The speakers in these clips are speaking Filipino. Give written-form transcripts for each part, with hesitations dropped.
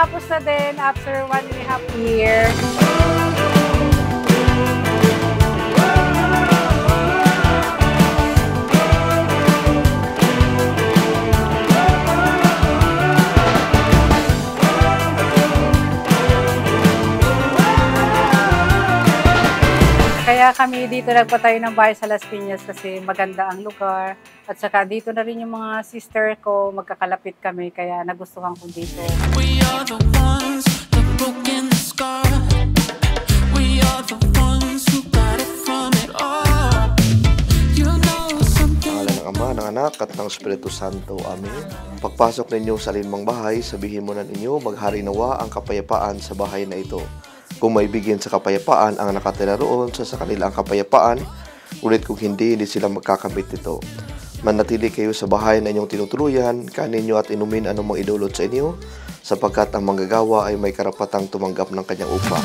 natapos na din after 1.5 year. Kaya kami dito nagpatayo ng bahay sa Las Piñas kasi maganda ang lugar. At saka dito na rin yung mga sister ko, magkakalapit kami, kaya nagustuhan ko dito. We are the ones that broke in the scar. We are the ones who got it from it all. You know something. Pangalan ng Ama, ng Anak, at ng Espiritu Santo. Amen. Pagpasok ninyo sa alinmang bahay, sabihin mo na ninyo, maghari nawa ang kapayapaan sa bahay na ito. Kung may bigyan sa kapayapaan ang nakatira roon, sa kanila ang kapayapaan, ulit kung hindi sila magkakamit nito. Manatili kayo sa bahay na inyong tinutuluyan, kanin nyo at inumin anumang idulot sa inyo, sapagkat ang manggagawa ay may karapatang tumanggap ng kanyang upa.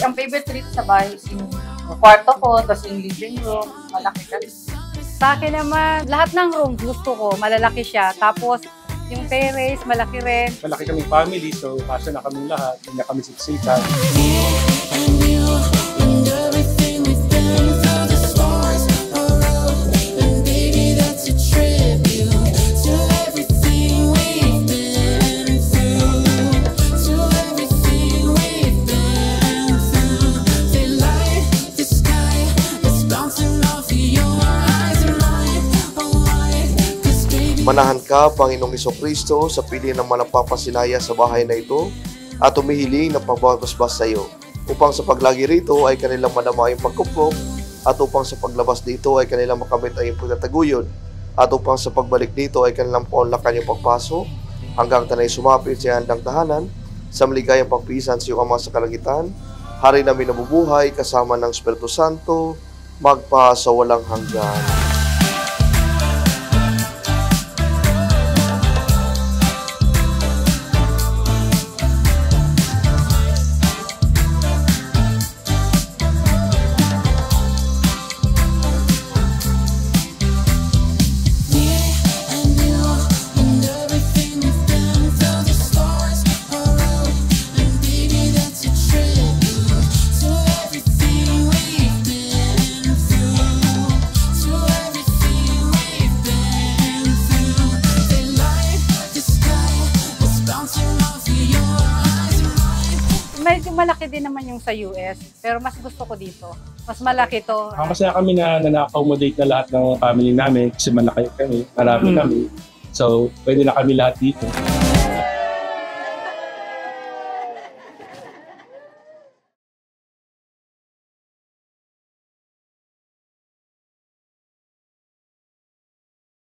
Ang favorite trip sa bahay is yung kwarto ko, tapos yung living room, malaki ka. Sa akin naman, lahat ng room gusto ko, malalaki siya. Tapos yung terrace, malaki rin. Malaki kaming family, so kasya na kaming lahat, hindi na kami siksikan. Manahan ka, Panginoong Hesukristo, sa pili ng malapapasinaya sa bahay na ito at humihiling ng pagbabasbas sa iyo, upang sa paglagi rito ay kanilang madama yung pagkuplok, at upang sa paglabas dito ay kanilang makamit ay yung pagtataguyod, at upang sa pagbalik dito ay kanilang paunlakan yung pagpaso, hanggang tanay sumapit sa handang tahanan, sa maligayang pagpisan sa iyong Ama sa kalangitan, hari namin nabubuhay kasama ng Espiritu Santo, magpa sa walang hanggan. Medyo malaki din naman yung sa US, pero mas gusto ko dito. Mas malaki to. Masaya kami na na-accommodate na lahat ng family namin kasi malaki kami, marami kami. So, pwede na kami lahat dito.